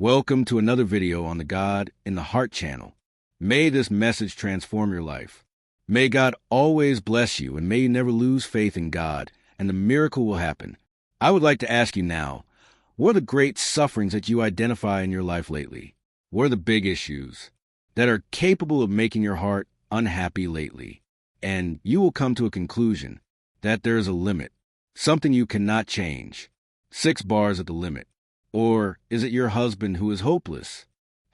Welcome to another video on the God in the Heart channel. May this message transform your life. May God always bless you, and may you never lose faith in God, and the miracle will happen. I would like to ask you now, what are the great sufferings that you identify in your life lately? What are the big issues that are capable of making your heart unhappy lately? And you will come to a conclusion that there is a limit, something you cannot change. 6 bars at the limit. Or is it your husband who is hopeless?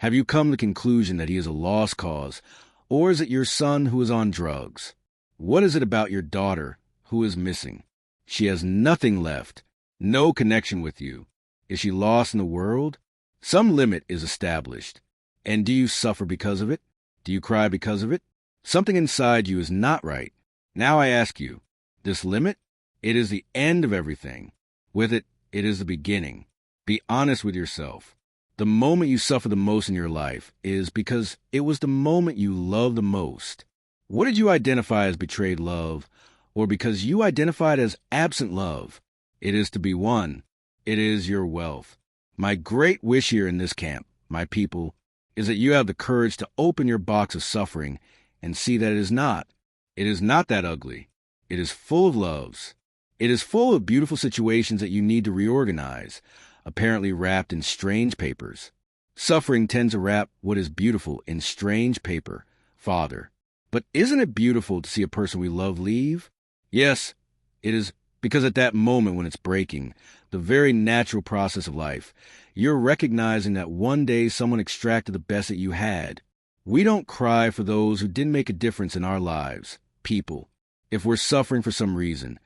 Have you come to the conclusion that he is a lost cause? Or is it your son who is on drugs? What is it about your daughter who is missing? She has nothing left, no connection with you. Is she lost in the world? Some limit is established. And do you suffer because of it? Do you cry because of it? Something inside you is not right. Now I ask you, this limit? It is the end of everything. With it, it is the beginning. Be honest with yourself. The moment you suffer the most in your life is because it was the moment you loved the most. What did you identify as betrayed love, or because you identified as absent love? It is to be won. It is your wealth. My great wish here in this camp, my people, is that you have the courage to open your box of suffering and see that it is not. It is not that ugly. It is full of loves. It is full of beautiful situations that you need to reorganize, apparently wrapped in strange papers. Suffering tends to wrap what is beautiful in strange paper, Father. But isn't it beautiful to see a person we love leave? Yes, it is, because at that moment when it's breaking, the very natural process of life, you're recognizing that one day someone extracted the best that you had. We don't cry for those who didn't make a difference in our lives, people. If we're suffering for some reason,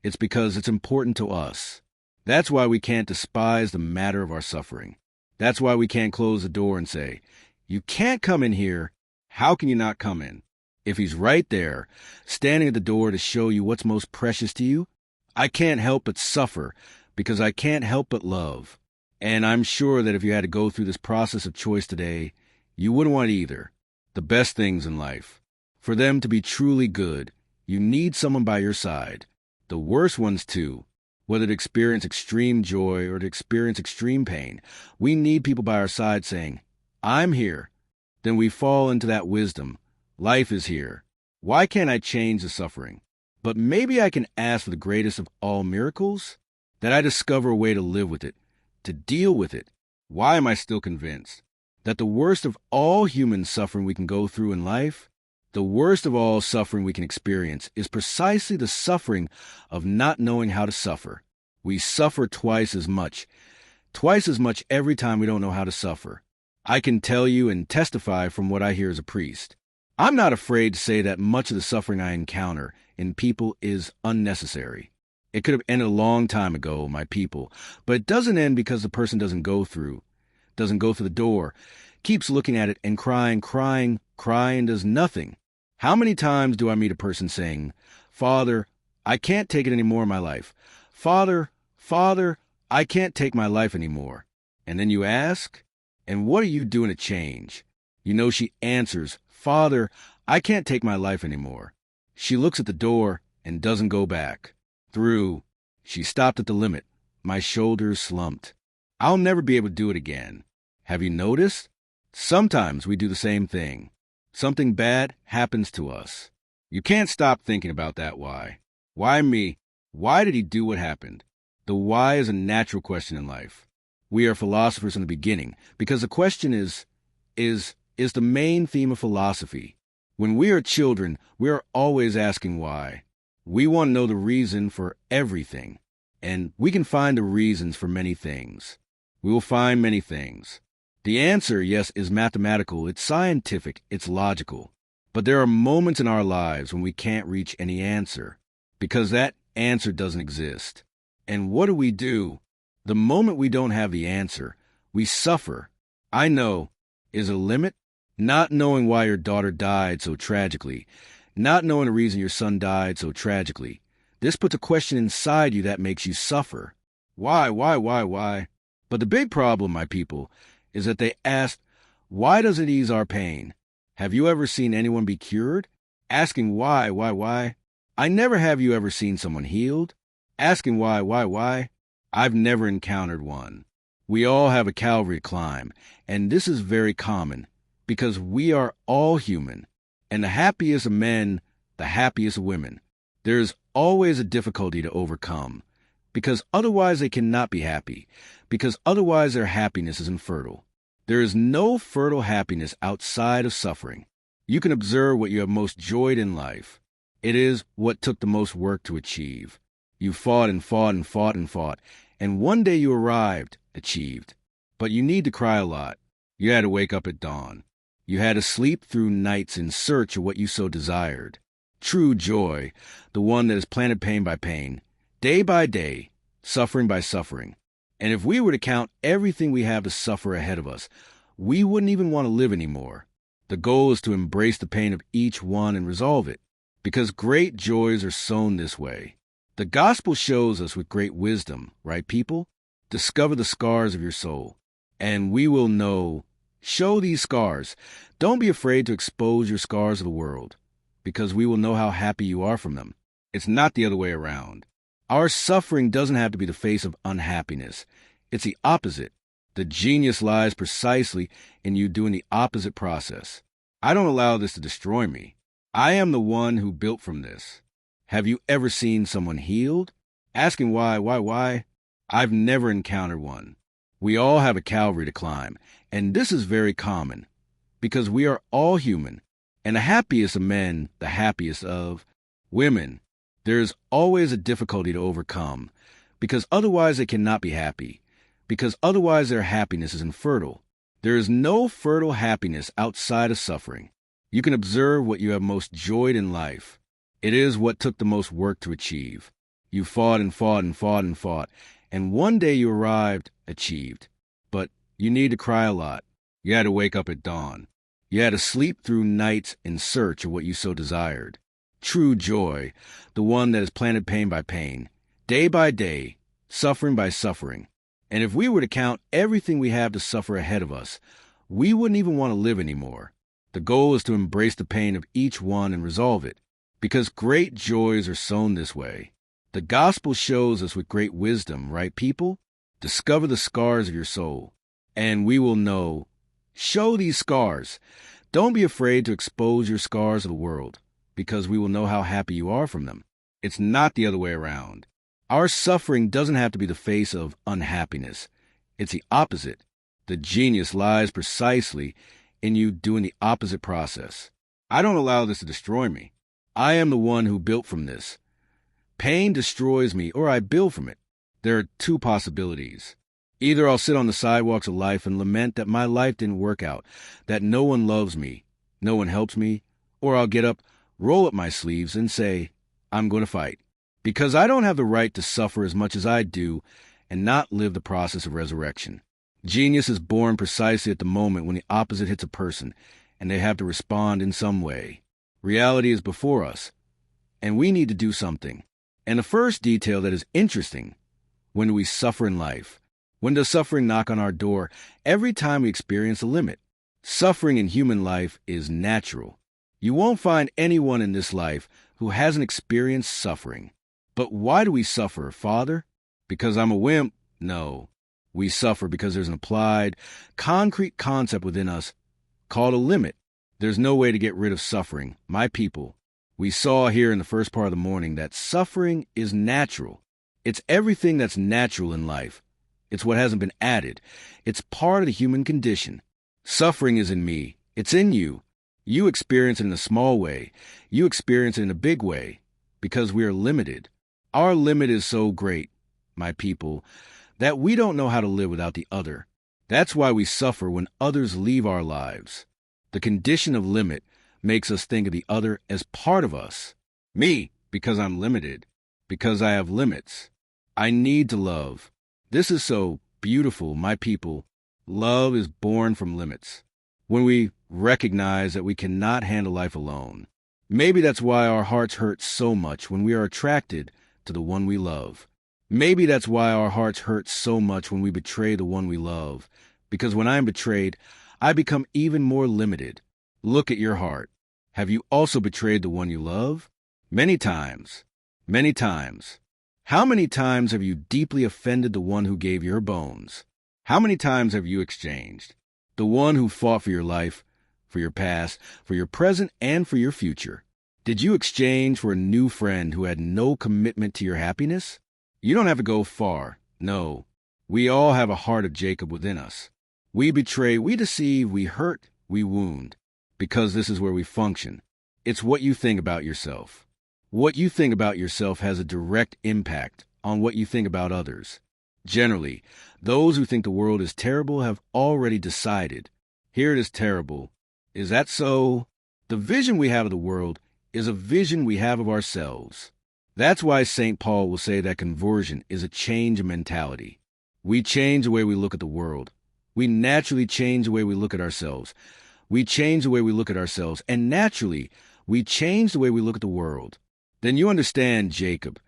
it's because it's important to us. That's why we can't despise the matter of our suffering. That's why we can't close the door and say, "You can't come in here. How can you not come in?" If he's right there, standing at the door to show you what's most precious to you, I can't help but suffer because I can't help but love. And I'm sure that if you had to go through this process of choice today, you wouldn't want either. The best things in life. For them to be truly good, you need someone by your side. The worst ones too. Whether to experience extreme joy or to experience extreme pain, we need people by our side saying, "I'm here." Then we fall into that wisdom. Life is here. Why can't I change the suffering? But maybe I can ask for the greatest of all miracles? That I discover a way to live with it, to deal with it. Why am I still convinced that the worst of all human suffering we can go through in life, the worst of all suffering we can experience, is precisely the suffering of not knowing how to suffer. We suffer twice as much every time we don't know how to suffer. I can tell you and testify from what I hear as a priest. I'm not afraid to say that much of the suffering I encounter in people is unnecessary. It could have ended a long time ago, my people, but it doesn't end because the person doesn't go through the door, keeps looking at it and crying, does nothing. How many times do I meet a person saying, "Father, I can't take it anymore in my life. Father, I can't take my life anymore." And then you ask, "And what are you doing to change?" You know she answers, "Father, I can't take my life anymore." She looks at the door and doesn't go back. Through. She stopped at the limit. My shoulders slumped. I'll never be able to do it again. Have you noticed? Sometimes we do the same thing. Something bad happens to us. You can't stop thinking about that why. Why me? Why did he do what happened? The why is a natural question in life. We are philosophers in the beginning because the question is the main theme of philosophy. When we are children, we are always asking why. We want to know the reason for everything, and we can find the reasons for many things. We will find many things. The answer, yes, is mathematical, it's scientific, it's logical. But there are moments in our lives when we can't reach any answer, because that answer doesn't exist. And what do? The moment we don't have the answer, we suffer. I know. Is a limit? Not knowing why your daughter died so tragically, not knowing the reason your son died so tragically. This puts a question inside you that makes you suffer. Why? But the big problem, my people, is that they ask, why does it ease our pain? Have you ever seen anyone be cured? Asking why? I never have you ever seen someone healed? Asking why? I've never encountered one. We all have a Calvary to climb, and this is very common because we are all human, and the happiest of men, the happiest of women. There is always a difficulty to overcome because otherwise they cannot be happy, because otherwise their happiness is infertile. There is no fertile happiness outside of suffering. You can observe what you have most joyed in life. It is what took the most work to achieve. You fought and fought and fought and fought, and one day you arrived, achieved. But you need to cry a lot. You had to wake up at dawn. You had to sleep through nights in search of what you so desired. True joy, the one that is planted pain by pain, day by day, suffering by suffering. And if we were to count everything we have to suffer ahead of us, we wouldn't even want to live anymore. The goal is to embrace the pain of each one and resolve it, because great joys are sown this way. The gospel shows us with great wisdom, right, people? Discover the scars of your soul, and we will know. Show these scars. Don't be afraid to expose your scars of the world, because we will know how happy you are from them. It's not the other way around. Our suffering doesn't have to be the face of unhappiness. It's the opposite. The genius lies precisely in you doing the opposite process. I don't allow this to destroy me. I am the one who built from this. Have you ever seen someone healed? Asking why? I've never encountered one. We all have a Calvary to climb, and this is very common because we are all human, and the happiest of men, the happiest of women. There is always a difficulty to overcome because otherwise they cannot be happy, because otherwise their happiness is infertile. There is no fertile happiness outside of suffering. You can observe what you have most joyed in life. It is what took the most work to achieve. You fought and fought and fought and fought, and one day you arrived, achieved. But you need to cry a lot. You had to wake up at dawn. You had to sleep through nights in search of what you so desired. True joy, the one that is planted pain by pain, day by day, suffering by suffering. And if we were to count everything we have to suffer ahead of us, we wouldn't even want to live anymore. The goal is to embrace the pain of each one and resolve it, because great joys are sown this way. The gospel shows us with great wisdom, right, people? Discover the scars of your soul, and we will know. Show these scars. Don't be afraid to expose your scars of the world, because we will know how happy you are from them. It's not the other way around. Our suffering doesn't have to be the face of unhappiness. It's the opposite. The genius lies precisely in you doing the opposite process. I don't allow this to destroy me. I am the one who built from this. Pain destroys me, or I build from it. There are two possibilities. Either I'll sit on the sidewalks of life and lament that my life didn't work out, that no one loves me, no one helps me, or I'll get up, roll up my sleeves, and say, I'm going to fight. Because I don't have the right to suffer as much as I do and not live the process of resurrection. Genius is born precisely at the moment when the opposite hits a person, and they have to respond in some way. Reality is before us, and we need to do something. And the first detail that is interesting, when do we suffer in life? When does suffering knock on our door? Every time we experience a limit. Suffering in human life is natural. You won't find anyone in this life who hasn't experienced suffering. But why do we suffer, Father? Because I'm a wimp? No. We suffer because there's an applied, concrete concept within us called a limit. There's no way to get rid of suffering, my people. We saw here in the first part of the morning that suffering is natural. It's everything that's natural in life. It's what hasn't been added. It's part of the human condition. Suffering is in me. It's in you. You experience it in a small way. You experience it in a big way because we are limited. Our limit is so great, my people, that we don't know how to live without the other. That's why we suffer when others leave our lives. The condition of limit makes us think of the other as part of us. Me, because I'm limited, because I have limits. I need to love. This is so beautiful, my people. Love is born from limits. When we recognize that we cannot handle life alone. Maybe that's why our hearts hurt so much when we are attracted to the one we love. Maybe that's why our hearts hurt so much when we betray the one we love. Because when I am betrayed, I become even more limited. Look at your heart. Have you also betrayed the one you love? Many times. Many times. How many times have you deeply offended the one who gave your bones? How many times have you exchanged? The one who fought for your life, for your past, for your present, and for your future. Did you exchange for a new friend who had no commitment to your happiness? You don't have to go far. No. We all have a heart of Jacob within us. We betray, we deceive, we hurt, we wound. Because this is where we function. It's what you think about yourself. What you think about yourself has a direct impact on what you think about others. Generally, those who think the world is terrible have already decided, here it is terrible. Is that so? The vision we have of the world is a vision we have of ourselves. That's why St. Paul will say that conversion is a change of mentality. We change the way we look at the world. We naturally change the way we look at ourselves. We change the way we look at ourselves, and naturally, we change the way we look at the world. Then you understand, Jacob,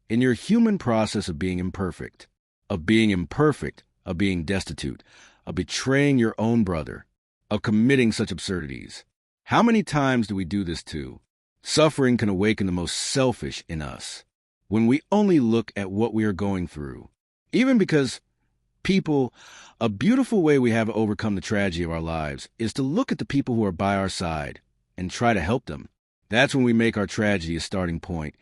in your human process of being imperfect, of being destitute, of betraying your own brother, of committing such absurdities. How many times do we do this too? Suffering can awaken the most selfish in us when we only look at what we are going through. Even because people, a beautiful way we have to overcome the tragedy of our lives is to look at the people who are by our side and try to help them. That's when we make our tragedy a starting point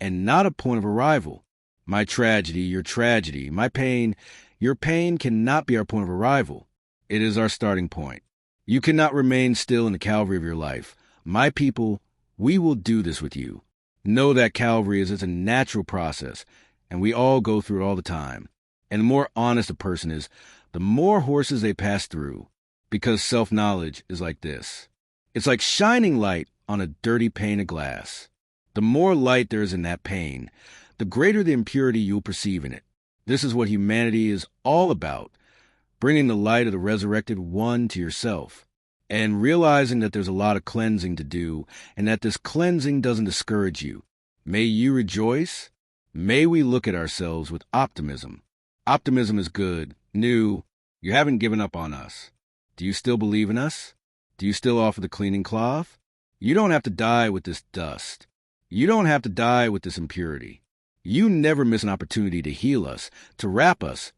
and not a point of arrival. My tragedy, your tragedy, my pain, your pain cannot be our point of arrival. It is our starting point. You cannot remain still in the Calvary of your life. My people, we will do this with you. Know that Calvary is a natural process, and we all go through it all the time. And the more honest a person is, the more horses they pass through, because self-knowledge is like this. It's like shining light on a dirty pane of glass. The more light there is in that pane, the greater the impurity you'll perceive in it. This is what humanity is all about, bringing the light of the resurrected one to yourself, and realizing that there's a lot of cleansing to do, and that this cleansing doesn't discourage you. May you rejoice. May we look at ourselves with optimism. Optimism is good, new. You haven't given up on us. Do you still believe in us? Do you still offer the cleaning cloth? You don't have to die with this dust. You don't have to die with this impurity. You never miss an opportunity to heal us, to wrap us,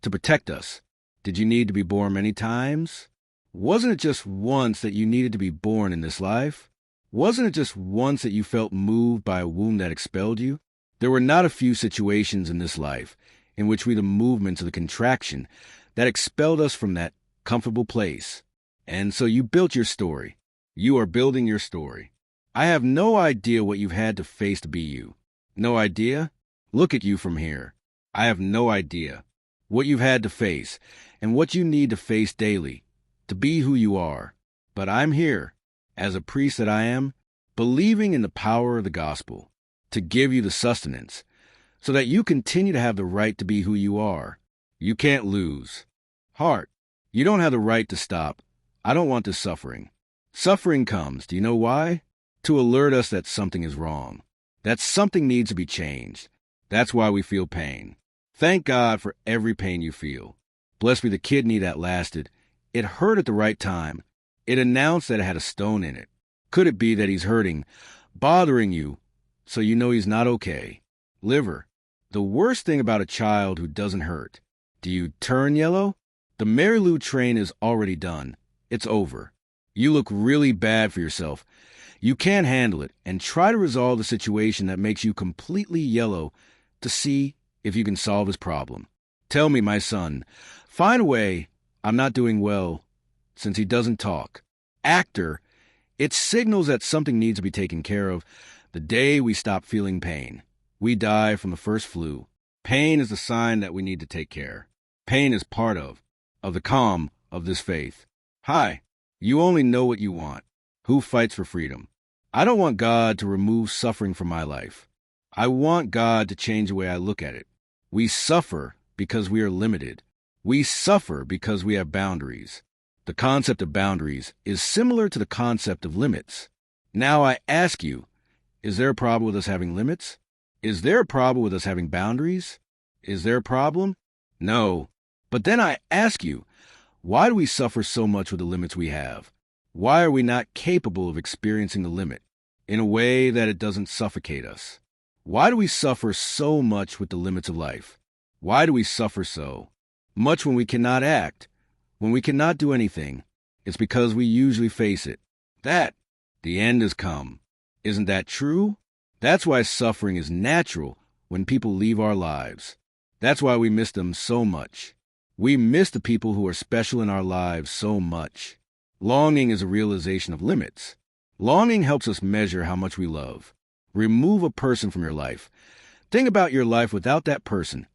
to protect us. Did you need to be born many times? Wasn't it just once that you needed to be born in this life? Wasn't it just once that you felt moved by a wound that expelled you? There were not a few situations in this life in which we the movements of the contraction that expelled us from that comfortable place. And so you built your story. You are building your story. I have no idea what you've had to face to be you. No idea? Look at you from here. I have no idea what you've had to face and what you need to face daily to be who you are. But I'm here, as a priest that I am, believing in the power of the gospel to give you the sustenance so that you continue to have the right to be who you are. You can't lose. Heart, you don't have the right to stop. I don't want this suffering. Suffering comes, do you know why? To alert us that something is wrong, that something needs to be changed. That's why we feel pain. Thank God for every pain you feel. Blessed be the kidney that lasted. It hurt at the right time. It announced that it had a stone in it. Could it be that he's hurting, bothering you, so you know he's not okay? Liver, the worst thing about a child who doesn't hurt. Do you turn yellow? The Mary Lou train is already done. It's over. You look really bad for yourself. You can't handle it, and try to resolve the situation that makes you completely yellow to see if you can solve his problem. Tell me, my son, find a way. I'm not doing well, since he doesn't talk. Actor, it signals that something needs to be taken care of. The day we stop feeling pain, we die from the first flu. Pain is the sign that we need to take care. Pain is part of the calm of this faith. Hi, you only know what you want. Who fights for freedom? I don't want God to remove suffering from my life. I want God to change the way I look at it. We suffer because we are limited. We suffer because we have boundaries. The concept of boundaries is similar to the concept of limits. Now I ask you, is there a problem with us having limits? Is there a problem with us having boundaries? Is there a problem? No. But then I ask you, why do we suffer so much with the limits we have? Why are we not capable of experiencing the limit in a way that it doesn't suffocate us? Why do we suffer so much with the limits of life? Why do we suffer so? much when we cannot act, when we cannot do anything. It's because we usually face it. That the end has come. Isn't that true? That's why suffering is natural when people leave our lives. That's why we miss them so much. We miss the people who are special in our lives so much. Longing is a realization of limits. Longing helps us measure how much we love. Remove a person from your life. Think about your life without that person,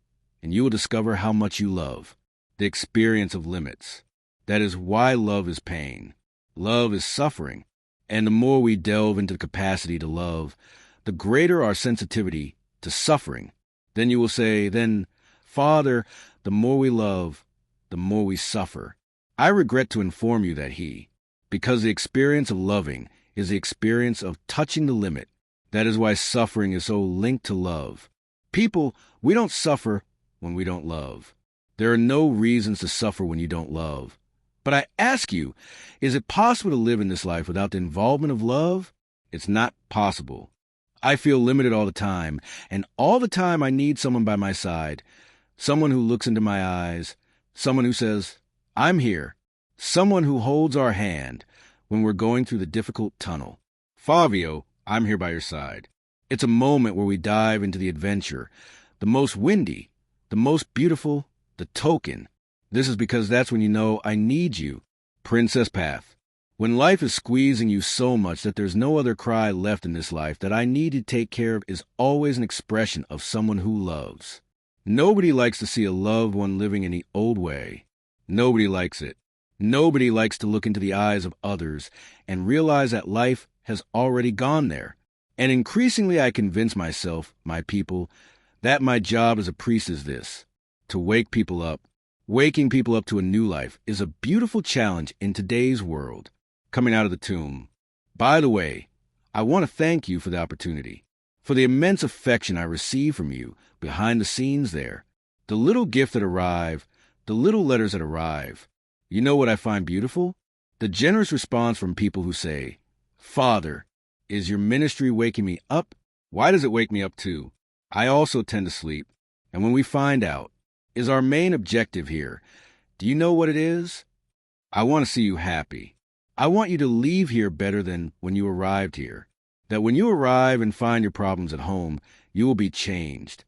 and you will discover how much you love. The experience of limits. That is why love is pain. Love is suffering. And the more we delve into the capacity to love, the greater our sensitivity to suffering. Then you will say, then, Father, the more we love, the more we suffer. I regret to inform you that because the experience of loving is the experience of touching the limit. That is why suffering is so linked to love. People, we don't suffer when we don't love. There are no reasons to suffer when you don't love. But I ask you, is it possible to live in this life without the involvement of love? It's not possible. I feel limited all the time, and all the time I need someone by my side, someone who looks into my eyes, someone who says, I'm here, someone who holds our hand when we're going through the difficult tunnel. Fabio, I'm here by your side. It's a moment where we dive into the adventure, the most windy, the most beautiful, the token. This is because that's when you know I need you. Princess Path. When life is squeezing you so much that there's no other cry left in this life that I need to take care of is always an expression of someone who loves. Nobody likes to see a loved one living in the old way. Nobody likes it. Nobody likes to look into the eyes of others and realize that life has already gone there. And increasingly I convince myself, my people, that my job as a priest is this, to wake people up. Waking people up to a new life is a beautiful challenge in today's world. Coming out of the tomb. By the way, I want to thank you for the opportunity, for the immense affection I receive from you behind the scenes there, the little gift that arrive, the little letters that arrive. You know what I find beautiful? The generous response from people who say, Father, is your ministry waking me up? Why does it wake me up too? I also tend to sleep. And when we find out, is our main objective here, do you know what it is? I want to see you happy. I want you to leave here better than when you arrived here. That when you arrive and find your problems at home, you will be changed.